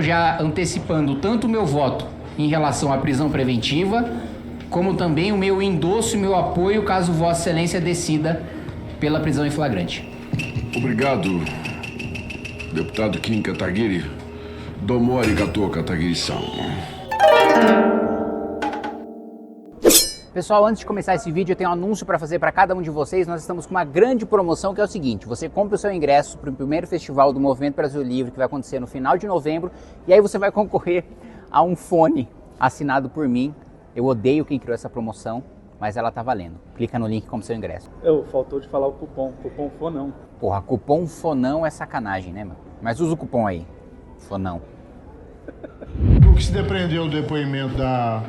Já antecipando tanto o meu voto em relação à prisão preventiva, como também o meu endosso e meu apoio caso Vossa Excelência decida pela prisão em flagrante. Obrigado, deputado Kim Kataguiri. Domo arigatou, Kataguiri-san. Pessoal, antes de começar esse vídeo, eu tenho um anúncio para fazer para cada um de vocês. Nós estamos com uma grande promoção que é o seguinte: você compra o seu ingresso para o primeiro festival do Movimento Brasil Livre, que vai acontecer no final de novembro, e aí você vai concorrer a um fone assinado por mim. Eu odeio quem criou essa promoção, mas ela tá valendo. Clica no link e compra o seu ingresso. Faltou de falar o cupom FONÃO. Porra, cupom FONÃO é sacanagem, né, meu? Mas usa o cupom aí, FONÃO. O que se depreendeu do depoimento da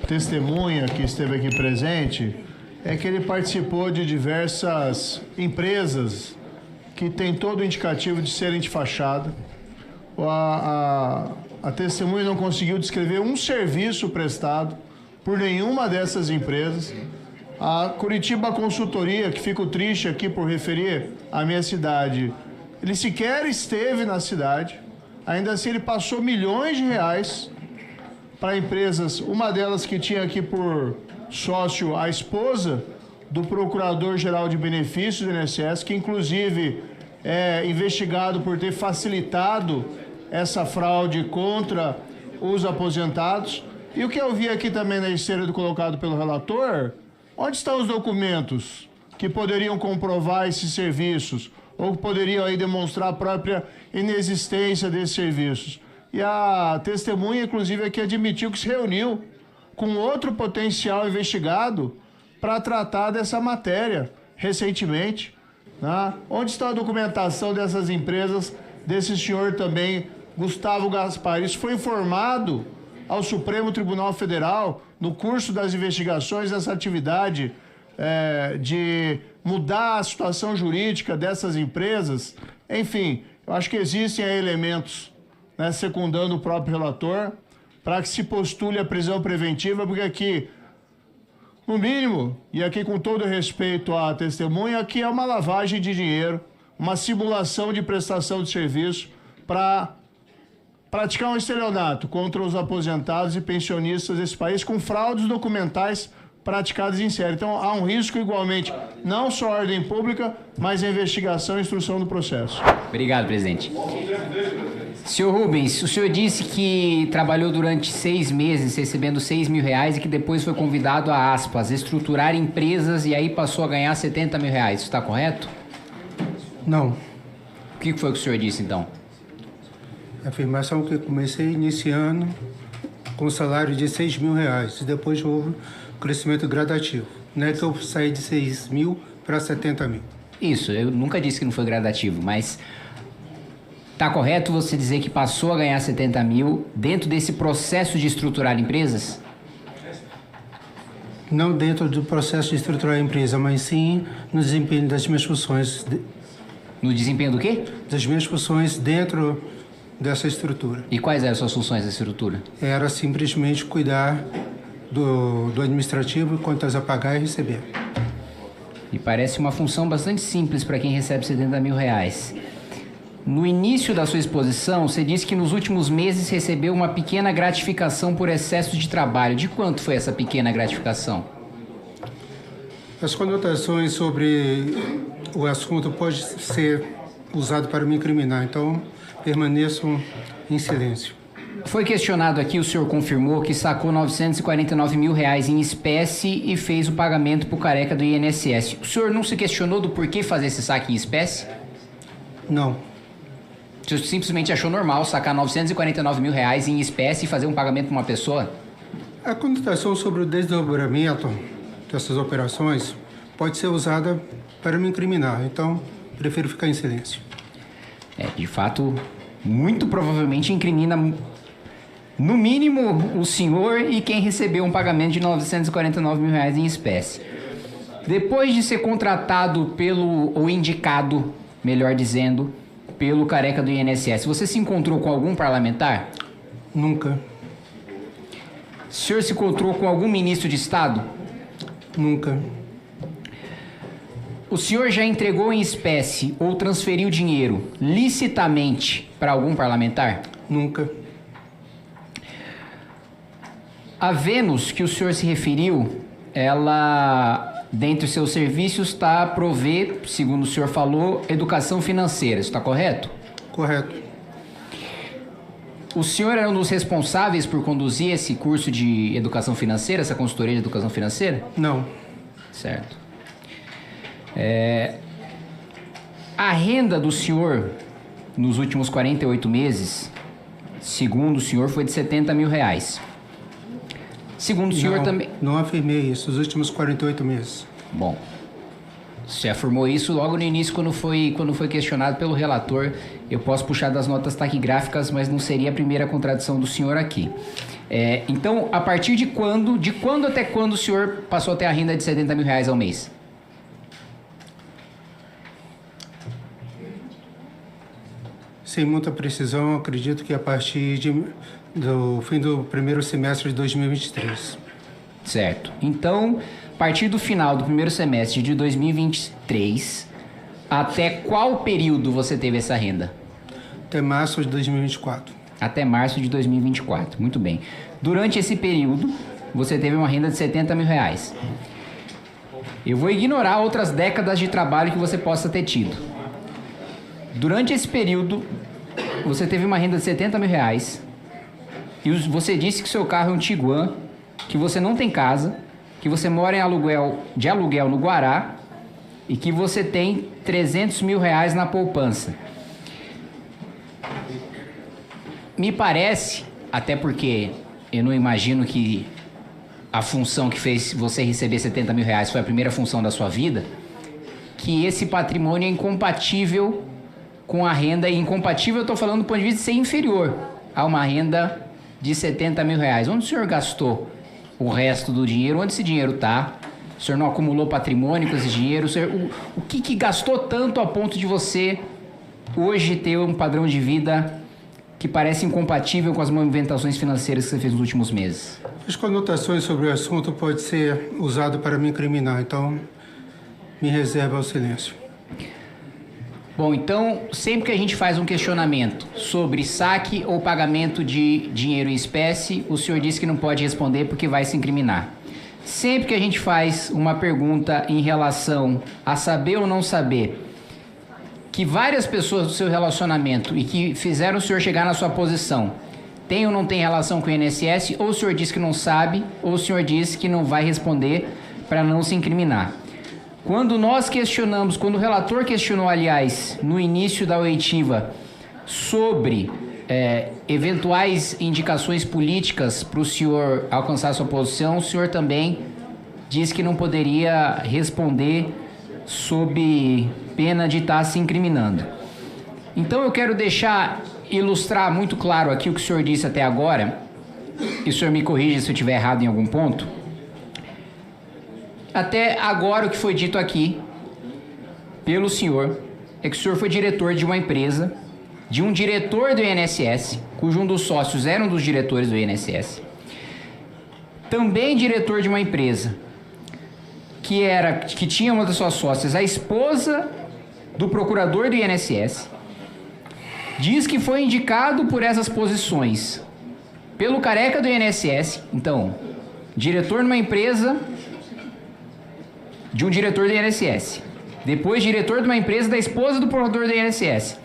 testemunha que esteve aqui presente é que ele participou de diversas empresas que têm todo o indicativo de serem de fachada. A testemunha não conseguiu descrever um serviço prestado por nenhuma dessas empresas. A Curitiba Consultoria, que fico triste aqui por referir à minha cidade, ele sequer esteve na cidade. Ainda assim, ele passou milhões de reais para empresas, uma delas que tinha aqui por sócio a esposa do Procurador-Geral de Benefícios do INSS, que inclusive é investigado por ter facilitado essa fraude contra os aposentados. E o que eu vi aqui também na esteira do colocado pelo relator, onde estão os documentos que poderiam comprovar esses serviços ou que poderiam aí demonstrar a própria inexistência desses serviços? E a testemunha, inclusive, aqui admitiu que se reuniu com outro potencial investigado para tratar dessa matéria recentemente, né? Onde está a documentação dessas empresas, desse senhor também, Gustavo Gaspar? Isso foi informado ao Supremo Tribunal Federal no curso das investigações dessa atividade de mudar a situação jurídica dessas empresas. Enfim, eu acho que existem aí elementos, né, secundando o próprio relator, para que se postule a prisão preventiva, porque aqui, no mínimo, e aqui com todo respeito à testemunha, aqui é uma lavagem de dinheiro, uma simulação de prestação de serviço para praticar um estelionato contra os aposentados e pensionistas desse país com fraudes documentais praticadas em série. Então, há um risco igualmente, não só à ordem pública, mas à investigação e instrução do processo. Obrigado, presidente. Senhor Rubens, o senhor disse que trabalhou durante 6 meses recebendo 6 mil reais e que depois foi convidado a, aspas, estruturar empresas e aí passou a ganhar 70 mil reais. Isso está correto? Não. O que foi que o senhor disse, então? A afirmação que eu comecei iniciando com salário de 6 mil reais e depois houve um crescimento gradativo. Não é que eu saí de 6 mil para 70 mil. Isso, eu nunca disse que não foi gradativo, mas tá correto você dizer que passou a ganhar 70 mil dentro desse processo de estruturar empresas? Não dentro do processo de estruturar a empresa, mas sim no desempenho das minhas funções. No desempenho do quê? Das minhas funções dentro dessa estrutura. E quais eram as suas funções da estrutura? Era simplesmente cuidar do administrativo, contas a pagar e receber. E parece uma função bastante simples para quem recebe 70 mil reais. No início da sua exposição, você disse que nos últimos meses recebeu uma pequena gratificação por excesso de trabalho. De quanto foi essa pequena gratificação? As conotações sobre o assunto podem ser usadas para me incriminar, então permaneço em silêncio. Foi questionado aqui, o senhor confirmou que sacou 949 mil reais em espécie e fez o pagamento para o careca do INSS. O senhor não se questionou do porquê fazer esse saque em espécie? Não. O senhor simplesmente achou normal sacar 949 mil reais em espécie e fazer um pagamento para uma pessoa? A conotação sobre o desdobramento dessas operações pode ser usada para me incriminar, então prefiro ficar em silêncio. De fato, muito provavelmente incrimina, no mínimo, o senhor e quem recebeu um pagamento de 949 mil reais em espécie. Depois de ser contratado ou indicado, melhor dizendo, pelo careca do INSS, você se encontrou com algum parlamentar? Nunca. O senhor se encontrou com algum ministro de Estado? Nunca. O senhor já entregou em espécie ou transferiu dinheiro licitamente para algum parlamentar? Nunca. A Vênus que o senhor se referiu, ela, dentre os seus serviços, está a prover, segundo o senhor falou, educação financeira. Isso está correto? Correto. O senhor era um dos responsáveis por conduzir esse curso de educação financeira, essa consultoria de educação financeira? Não. Certo. A renda do senhor nos últimos 48 meses, segundo o senhor, foi de R$70 mil. Segundo o senhor também... Não afirmei isso, os últimos 48 meses. Bom, você afirmou isso logo no início, quando foi questionado pelo relator. Eu posso puxar das notas taquigráficas, mas não seria a primeira contradição do senhor aqui. Então, a partir de quando até quando o senhor passou a ter a renda de R$70 mil ao mês? Sem muita precisão, acredito que a partir do fim do primeiro semestre de 2023. Certo. Então, a partir do final do primeiro semestre de 2023, até qual período você teve essa renda? Até março de 2024. Até março de 2024. Muito bem. Durante esse período, você teve uma renda de R$70 mil. Eu vou ignorar outras décadas de trabalho que você possa ter tido. Durante esse período, você teve uma renda de R$70 mil e você disse que seu carro é um Tiguan, que você não tem casa, que você mora de aluguel no Guará e que você tem R$300 mil na poupança. Me parece, até porque eu não imagino que a função que fez você receber R$70 mil foi a primeira função da sua vida, que esse patrimônio é incompatível com a renda, e incompatível eu estou falando do ponto de vista de ser inferior a uma renda de R$70 mil. Onde o senhor gastou o resto do dinheiro? Onde esse dinheiro está? O senhor não acumulou patrimônio com esse dinheiro? O que gastou tanto a ponto de você hoje ter um padrão de vida que parece incompatível com as movimentações financeiras que você fez nos últimos meses? As conotações sobre o assunto podem ser usadas para me incriminar, então me reservo ao silêncio. Bom, então, sempre que a gente faz um questionamento sobre saque ou pagamento de dinheiro em espécie, o senhor diz que não pode responder porque vai se incriminar. Sempre que a gente faz uma pergunta em relação a saber ou não saber que várias pessoas do seu relacionamento e que fizeram o senhor chegar na sua posição tem ou não tem relação com o INSS, ou o senhor diz que não sabe, ou o senhor diz que não vai responder para não se incriminar. Quando nós questionamos, quando o relator questionou, aliás, no início da oitiva, sobre eventuais indicações políticas para o senhor alcançar a sua posição, o senhor também disse que não poderia responder sob pena de estar se incriminando. Então eu quero ilustrar muito claro aqui o que o senhor disse até agora, e o senhor me corrija se eu estiver errado em algum ponto. Até agora o que foi dito aqui pelo senhor é que o senhor foi diretor de uma empresa, de um diretor do INSS, cujo um dos sócios era um dos diretores do INSS, também diretor de uma empresa que tinha uma das suas sócias, a esposa do procurador do INSS, diz que foi indicado por essas posições pelo careca do INSS, então, diretor numa empresa de um diretor do INSS, depois diretor de uma empresa da esposa do procurador do INSS,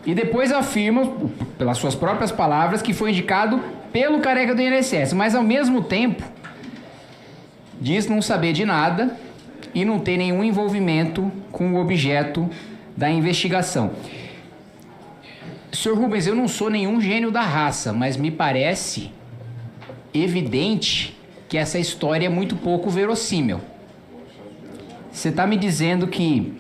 e depois afirma, pelas suas próprias palavras, que foi indicado pelo careca do INSS, mas ao mesmo tempo diz não saber de nada e não ter nenhum envolvimento com o objeto da investigação. Sr. Rubens, eu não sou nenhum gênio da raça, mas me parece evidente que essa história é muito pouco verossímil. Você está me dizendo que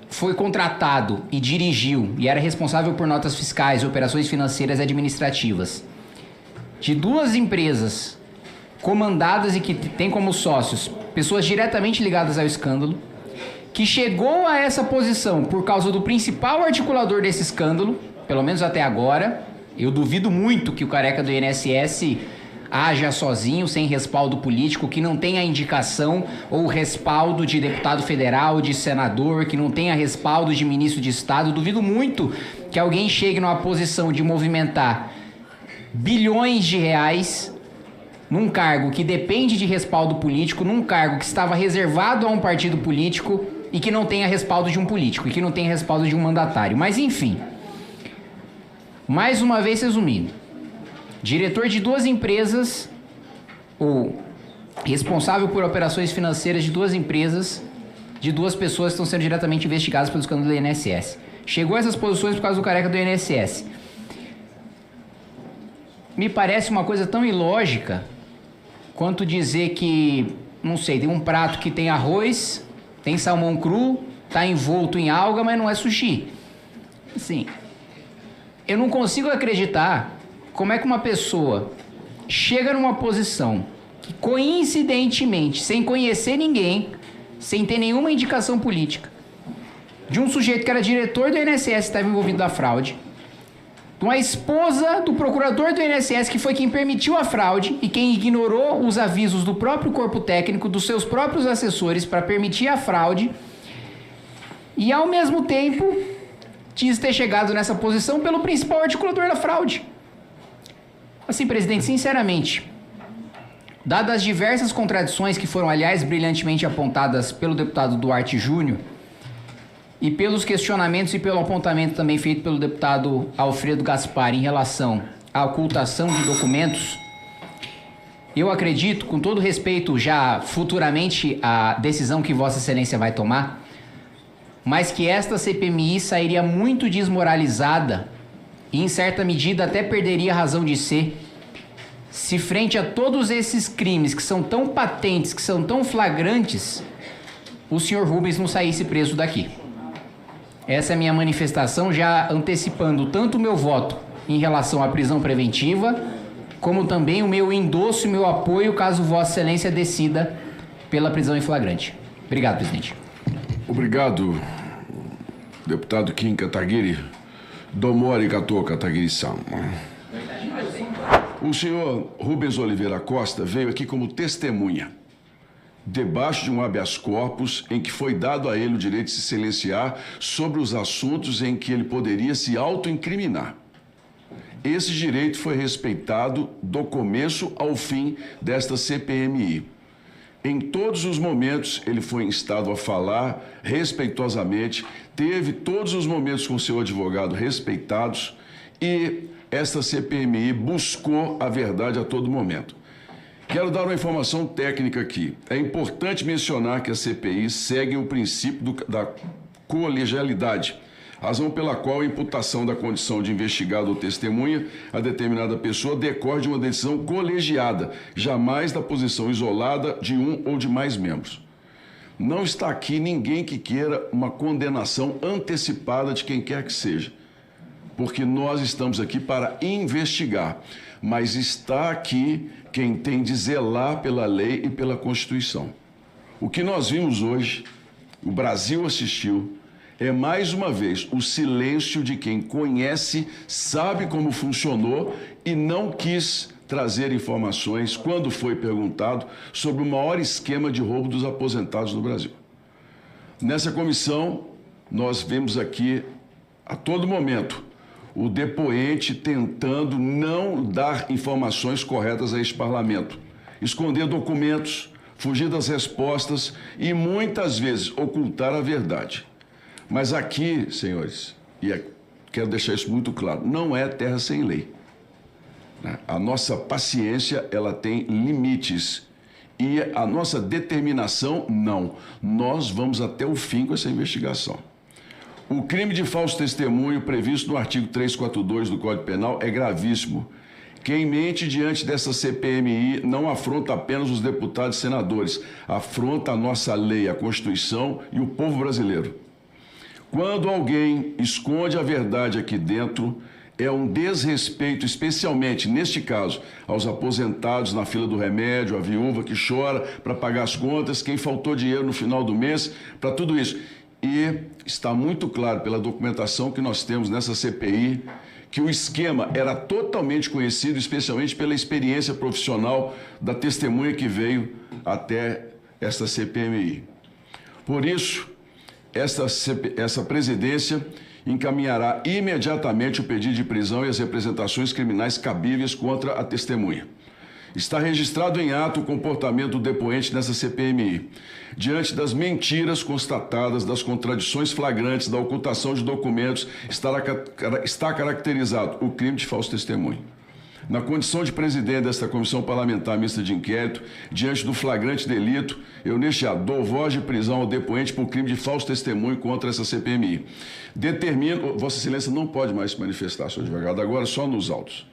foi contratado e dirigiu e era responsável por notas fiscais e operações financeiras e administrativas de duas empresas comandadas e que tem como sócios pessoas diretamente ligadas ao escândalo, que chegou a essa posição por causa do principal articulador desse escândalo, pelo menos até agora. Eu duvido muito que o careca do INSS haja sozinho, sem respaldo político, que não tenha indicação ou respaldo de deputado federal, de senador, que não tenha respaldo de ministro de Estado. Duvido muito que alguém chegue numa posição de movimentar bilhões de reais num cargo que depende de respaldo político, num cargo que estava reservado a um partido político e que não tenha respaldo de um político, e que não tenha respaldo de um mandatário. Mas enfim, mais uma vez resumindo, diretor de 2 empresas, ou responsável por operações financeiras de 2 empresas, de 2 pessoas que estão sendo diretamente investigadas pelo escândalo do INSS. Chegou a essas posições por causa do careca do INSS. Me parece uma coisa tão ilógica quanto dizer que, não sei, tem um prato que tem arroz, tem salmão cru, tá envolto em alga, mas não é sushi. Assim, eu não consigo acreditar como é que uma pessoa chega numa posição que, coincidentemente, sem conhecer ninguém, sem ter nenhuma indicação política, de um sujeito que era diretor do INSS e estava envolvido na fraude, de uma esposa do procurador do INSS, que foi quem permitiu a fraude e quem ignorou os avisos do próprio corpo técnico, dos seus próprios assessores para permitir a fraude, e ao mesmo tempo diz ter chegado nessa posição pelo principal articulador da fraude. Assim, presidente, sinceramente, dadas as diversas contradições que foram, aliás, brilhantemente apontadas pelo deputado Duarte Júnior, e pelos questionamentos e pelo apontamento também feito pelo deputado Alfredo Gaspar em relação à ocultação de documentos, eu acredito, com todo respeito já futuramente à decisão que Vossa Excelência vai tomar, mas que esta CPMI sairia muito desmoralizada e, em certa medida, até perderia a razão de ser, se frente a todos esses crimes que são tão patentes, que são tão flagrantes, o senhor Rubens não saísse preso daqui. Essa é a minha manifestação, já antecipando tanto o meu voto em relação à prisão preventiva, como também o meu endosso e meu apoio caso Vossa Excelência decida pela prisão em flagrante. Obrigado, presidente. Obrigado, deputado Kim Kataguiri. Domo arigatou, Kataguiri-san. O senhor Rubens Oliveira Costa veio aqui como testemunha, debaixo de um habeas corpus em que foi dado a ele o direito de se silenciar sobre os assuntos em que ele poderia se autoincriminar. Esse direito foi respeitado do começo ao fim desta CPMI. Em todos os momentos ele foi instado a falar respeitosamente, teve todos os momentos com seu advogado respeitados e esta CPMI buscou a verdade a todo momento. Quero dar uma informação técnica aqui. É importante mencionar que a CPI segue o princípio da colegialidade, razão pela qual a imputação da condição de investigado ou testemunha a determinada pessoa decorre de uma decisão colegiada, jamais da posição isolada de um ou de mais membros. Não está aqui ninguém que queira uma condenação antecipada de quem quer que seja, porque nós estamos aqui para investigar, mas está aqui quem tem de zelar pela lei e pela Constituição. O que nós vimos hoje, o Brasil assistiu, é mais uma vez o silêncio de quem conhece, sabe como funcionou e não quis trazer informações quando foi perguntado sobre o maior esquema de roubo dos aposentados no Brasil. Nessa comissão, nós vemos aqui a todo momento o depoente tentando não dar informações corretas a este parlamento, esconder documentos, fugir das respostas e muitas vezes ocultar a verdade. Mas aqui, senhores, e quero deixar isso muito claro, não é terra sem lei. A nossa paciência, ela tem limites e a nossa determinação, não. Nós vamos até o fim com essa investigação. O crime de falso testemunho previsto no artigo 342 do Código Penal é gravíssimo. Quem mente diante dessa CPMI não afronta apenas os deputados e senadores, afronta a nossa lei, a Constituição e o povo brasileiro. Quando alguém esconde a verdade aqui dentro, é um desrespeito, especialmente, neste caso, aos aposentados na fila do remédio, a viúva que chora para pagar as contas, quem faltou dinheiro no final do mês, para tudo isso. E está muito claro pela documentação que nós temos nessa CPI que o esquema era totalmente conhecido, especialmente pela experiência profissional da testemunha que veio até esta CPMI. Por isso, essa presidência encaminhará imediatamente o pedido de prisão e as representações criminais cabíveis contra a testemunha. Está registrado em ato o comportamento do depoente nessa CPMI, diante das mentiras constatadas, das contradições flagrantes, da ocultação de documentos, está caracterizado o crime de falso testemunho. Na condição de presidente desta comissão parlamentar mista de inquérito, diante do flagrante delito, eu neste ato dou voz de prisão ao depoente por crime de falso testemunho contra essa CPMI. Determino, Vossa Excelência não pode mais se manifestar, senhor advogado, agora só nos autos.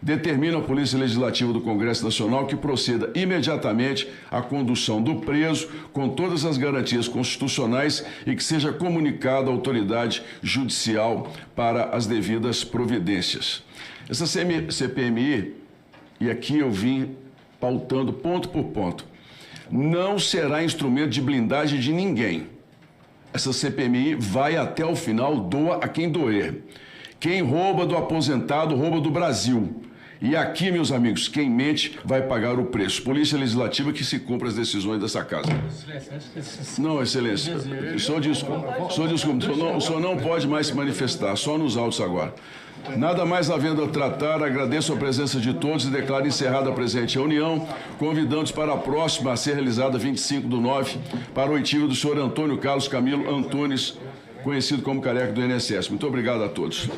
Determina a Polícia Legislativa do Congresso Nacional que proceda imediatamente à condução do preso com todas as garantias constitucionais e que seja comunicado à autoridade judicial para as devidas providências. Essa CPMI, e aqui eu vim pautando ponto por ponto, não será instrumento de blindagem de ninguém. Essa CPMI vai até o final, doa a quem doer. Quem rouba do aposentado, rouba do Brasil. E aqui, meus amigos, quem mente vai pagar o preço. Polícia Legislativa que se cumpra as decisões dessa casa. Não, Excelência. O senhor não pode mais se manifestar, só nos autos agora. Nada mais havendo a tratar, agradeço a presença de todos e declaro encerrada a presente reunião, convidando-os para a próxima a ser realizada 25/9, para o oitivo do senhor Antônio Carlos Camilo Antunes, conhecido como Careca do INSS. Muito obrigado a todos.